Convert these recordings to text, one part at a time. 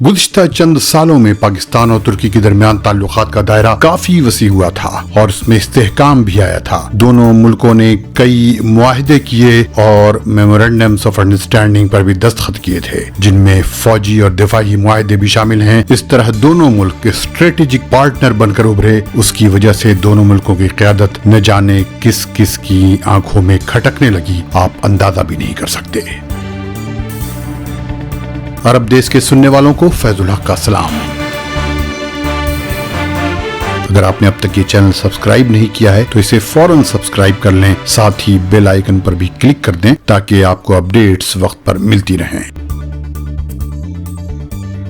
गुज़िश्ता चंद सालों में पाकिस्तान और तुर्की के दरमियान ताल्लुकात का दायरा काफी वसी हुआ था और इसमें इस्तेहकाम भी आया था। दोनों मुल्कों ने कई मुआहदे किए और मेमोरेंडम्स ऑफ अंडरस्टैंडिंग पर भी दस्तखत किए थे, जिनमें फौजी और दिफाई मुआहदे भी शामिल हैं। इस तरह दोनों मुल्क स्ट्रेटेजिक पार्टनर बनकर उभरे। उसकी वजह से दोनों मुल्कों की क़यादत न जाने किस किस की आंखों में खटकने लगी, आप अंदाजा भी नहीं कर सकते। अरब देश के सुनने वालों को फैजुल हक का सलाम। अगर आपने अब तक ये चैनल सब्सक्राइब नहीं किया है तो इसे फौरन सब्सक्राइब कर लें, साथ ही बेल आइकन पर भी क्लिक कर दें ताकि आपको अपडेट्स वक्त पर मिलती रहें।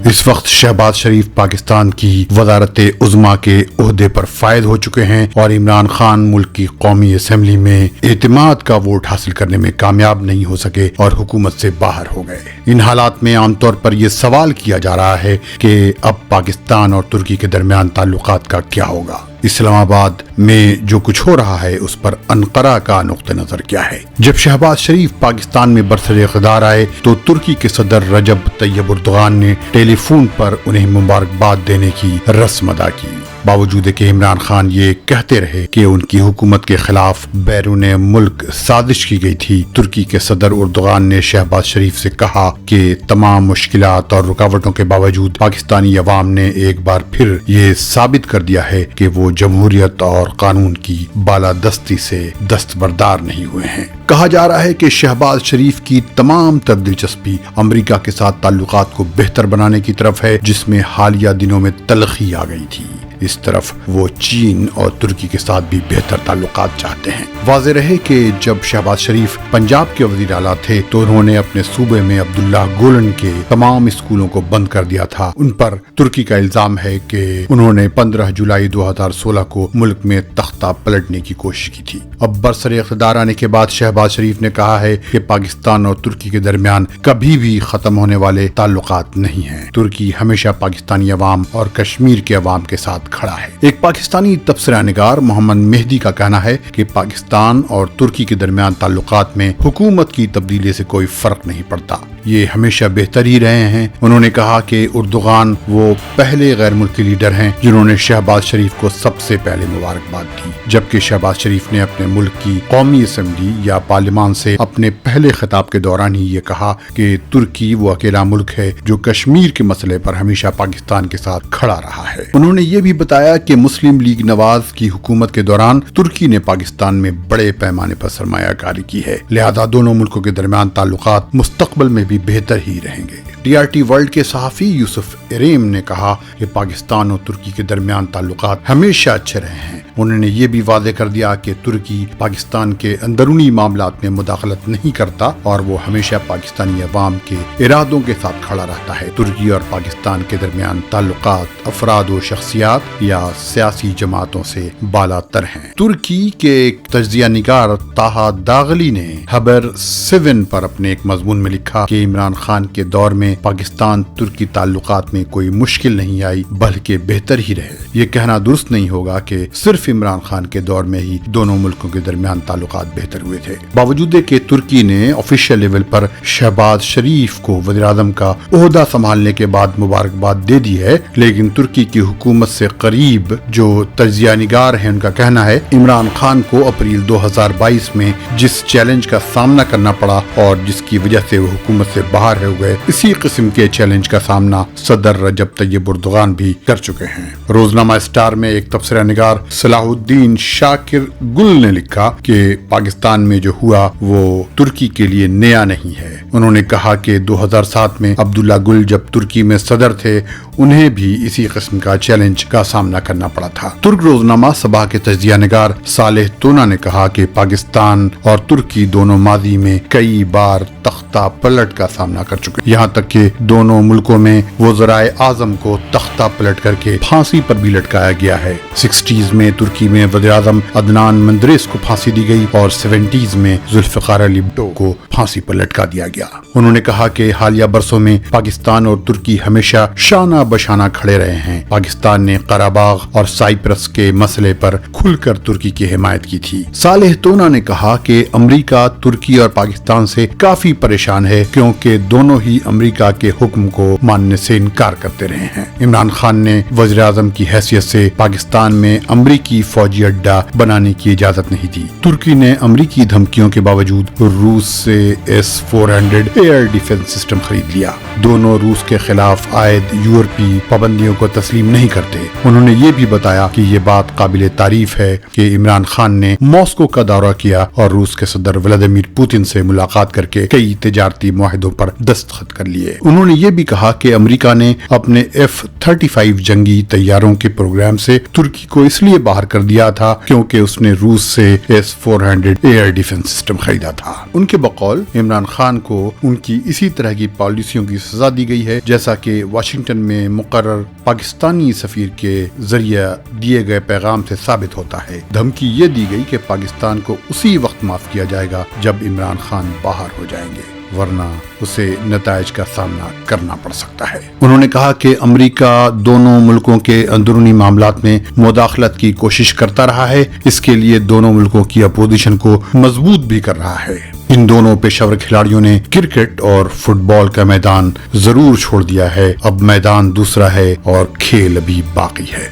इस वक्त शहबाज शरीफ पाकिस्तान की वज़ारत उज़्मा के ओहदे पर फायद हो चुके हैं और इमरान खान मुल्क की कौमी असेंबली में एतमाद का वोट हासिल करने में कामयाब नहीं हो सके और हुकूमत से बाहर हो गए। इन हालात में आमतौर पर यह सवाल किया जा रहा है कि अब पाकिस्तान और तुर्की के दरमियान ताल्लुकात का क्या होगा। इस्लामाबाद में जो कुछ हो रहा है उस पर अनकरा का नुक्ता नजर क्या है। जब शहबाज शरीफ पाकिस्तान में बरसर-ए-इक़्तिदार आए तो तुर्की के सदर रजब तैयब एर्दोगान ने टेलीफोन पर उन्हें मुबारकबाद देने की रस्म अदा की, बावजूद कि इमरान खान ये कहते रहे कि उनकी हुकूमत के खिलाफ बैरून मुल्क साजिश की गई थी। तुर्की के सदर एर्दोगान ने शहबाज शरीफ से कहा कि तमाम मुश्किलात और रुकावटों के बावजूद पाकिस्तानी अवाम ने एक बार फिर ये साबित कर दिया है कि वो जमहूरियत और कानून की बालादस्ती से दस्तबरदार नहीं हुए हैं। कहा जा रहा है कि शहबाज शरीफ की तमाम तर दिलचस्पी अमेरिका के साथ ताल्लुकात को बेहतर बनाने की तरफ है, जिसमें हालिया दिनों में तलखी आ गई थी। इस तरफ वो चीन और तुर्की के साथ भी बेहतर ताल्लुकात चाहते हैं। वाज़ेह रहे कि जब शहबाज शरीफ पंजाब के वज़ीर आला थे तो उन्होंने अपने सूबे में अब्दुल्ला गुलन के तमाम स्कूलों को बंद कर दिया था। उन पर तुर्की का इल्जाम है कि उन्होंने 15 जुलाई 2016 को मुल्क में तख्ता पलटने की कोशिश की थी। अब बरसर-ए-इक़्तिदार आने के बाद शहबाज शरीफ ने कहा है कि पाकिस्तान और तुर्की के दरमियान कभी भी खत्म होने वाले ताल्लुकात नहीं हैं। तुर्की हमेशा पाकिस्तानी अवाम और कश्मीर के अवाम के साथ खड़ा है। एक पाकिस्तानी तबसरा निगार मोहम्मद मेहदी का कहना है कि पाकिस्तान और तुर्की के दरमियान ताल्लुकात में हुकूमत की तब्दीली से कोई फर्क नहीं पड़ता, ये हमेशा बेहतर ही रहे हैं। उन्होंने कहा कि एर्दोगान वो पहले गैर मुल्की लीडर हैं जिन्होंने शहबाज शरीफ को सबसे पहले मुबारकबाद दी, जबकि शहबाज शरीफ ने अपने मुल्क की कौमी असेंबली या पार्लियामान से अपने पहले खिताब के दौरान ही ये कहा कि तुर्की वो अकेला मुल्क है जो कश्मीर के मसले पर हमेशा पाकिस्तान के साथ खड़ा रहा है। उन्होंने ये भी बताया कि मुस्लिम लीग नवाज की हुकूमत के दौरान तुर्की ने पाकिस्तान में बड़े पैमाने पर सरमायाकारी की है, लिहाजा दोनों मुल्कों के दरमियान ताल्लुकात मुस्तकबिल में भी बेहतर ही रहेंगे। TRT वर्ल्ड के सहाफ़ी यूसुफ इरेम ने कहा कि पाकिस्तान और तुर्की के दरमियान ताल्लुकात हमेशा अच्छे रहे हैं। उन्होंने ये भी वादे कर दिया कि तुर्की पाकिस्तान के अंदरूनी मामलात में मुदाखलत नहीं करता और वो हमेशा पाकिस्तानी अवाम के इरादों के साथ खड़ा रहता है। तुर्की और पाकिस्तान के दरमियान ताल्लुकात अफराद और शख्सियात या सियासी जमातों से बालातर हैं। तुर्की के एक तज्जिया निगार ताहा दागली ने खबर 7 पर अपने एक मजमून में लिखा कि इमरान खान के दौर में पाकिस्तान तुर्की ताल्लुकात में कोई मुश्किल नहीं आई बल्कि बेहतर ही रहे। ये कहना दुरुस्त नहीं होगा कि सिर्फ इमरान खान के दौर में ही दोनों मुल्कों के दरमियान ताल्लुकात बेहतर हुए थे। बावजूद कि तुर्की ने ऑफिशियल लेवल पर शहबाज शरीफ को वज़ीर आज़म का ओहदा संभालने के बाद मुबारकबाद दे दी है, लेकिन तुर्की की हुकूमत से करीब जो तज्जिया निगार है उनका कहना है इमरान खान को अप्रैल 2022 में जिस चैलेंज का सामना करना पड़ा और जिसकी वजह से वो हुकूमत से बाहर हो गए, इसी किस्म के चैलेंज का सामना सदर रजब तैयब एर्दोगान भी कर चुके हैं। रोजनामा स्टार में एक तबसरा निगार सलाहुद्दीन शाकिर गुल ने लिखा कि पाकिस्तान में जो हुआ वो तुर्की के लिए नया नहीं है। उन्होंने कहा कि 2007 में अब्दुल्ला गुल जब तुर्की में सदर थे उन्हें भी इसी किस्म का चैलेंज का सामना करना पड़ा था। तुर्क रोजनामा सबा के तज्जिया निगार सालेह तोना ने कहा कि पाकिस्तान और तुर्की दोनों माजी में कई बार तख्ता पलट का सामना कर चुके, यहाँ तक कि दोनों मुल्कों में वज़राए आज़म को तख्ता पलट करके फांसी पर भी लटकाया गया है। 60s में तुर्की में वज़ीर आज़म अदनान मेंदेरेस को फांसी दी गई और 70s में जुल्फ़िकार अली भुट्टो को फांसी पर लटका दिया गया। उन्होंने कहा कि हालिया बरसों में पाकिस्तान और तुर्की हमेशा शाना बशाना खड़े रहे हैं। पाकिस्तान ने कराबाग और साइप्रस के मसले पर खुलकर तुर्की की हिमायत की थी। सालेह तोना ने कहा कि अमेरिका तुर्की और पाकिस्तान से काफी परेशान है क्योंकि दोनों ही अमेरिका के हुक्म को मानने से इनकार करते रहे हैं। इमरान खान ने वज़ीर आज़म की हैसियत से पाकिस्तान में अमेरिकी फौजी अड्डा बनाने की इजाजत नहीं दी। तुर्की ने अमेरिकी धमकियों के बावजूद रूस से S-400 एयर डिफेंस सिस्टम खरीद लिया। दोनों रूस के खिलाफ आयद यूरोपीय पाबंदियों को तस्लीम नहीं करते। उन्होंने ये भी बताया कि ये बात काबिले तारीफ है कि इमरान खान ने मॉस्को का दौरा किया और रूस के सदर व्लादिमीर पुतिन से मुलाकात करके कई तिजारती मुआहदों पर दस्तखत कर लिए। उन्होंने ये भी कहा कि अमेरिका ने अपने F-35 जंगी तैयारों के प्रोग्राम से तुर्की को इसलिए बाहर कर दिया था क्योंकि उसने रूस से S-400 एयर डिफेंस सिस्टम खरीदा था। उनके बकौल इमरान खान को उनकी इसी तरह की पॉलिसियों की सजा दी गई है, जैसा कि वाशिंगटन में मुकर्रर पाकिस्तानी सफीर के जरिए दिए गए पैगाम से साबित होता है। धमकी ये दी गई कि पाकिस्तान को उसी वक्त माफ किया जाएगा जब इमरान खान बाहर हो जाएंगे, वरना उसे नताइज का सामना करना पड़ सकता है। उन्होंने कहा कि अमेरिका दोनों मुल्कों के अंदरूनी मामलात में मुदाखलत की कोशिश करता रहा है। इसके लिए दोनों मुल्कों की अपोजिशन को मजबूत भी कर रहा है। इन दोनों पेशेवर खिलाड़ियों ने क्रिकेट और फुटबॉल का मैदान जरूर छोड़ दिया है। अब मैदान दूसरा है और खेल अभी बाकी है।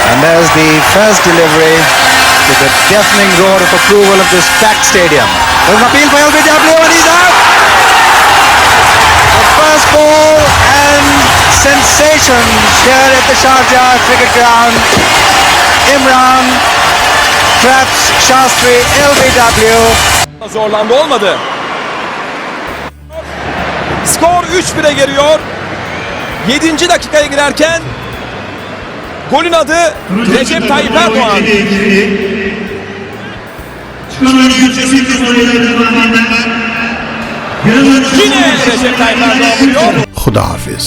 And there's the first delivery to the deafening roar of approval of this packed stadium. There's an appeal for LBW and he's out! The first ball and sensations here at the Sharjah cricket ground. Imran traps Shastri LBW. Zorlandı, olmadı. Skor 3-1'e geliyor. 7. dakikaya girerken golün adı Recep Tayyip Erdoğan. Yine Recep Tayyip Erdoğan vuruyor. खुदा हाफिज।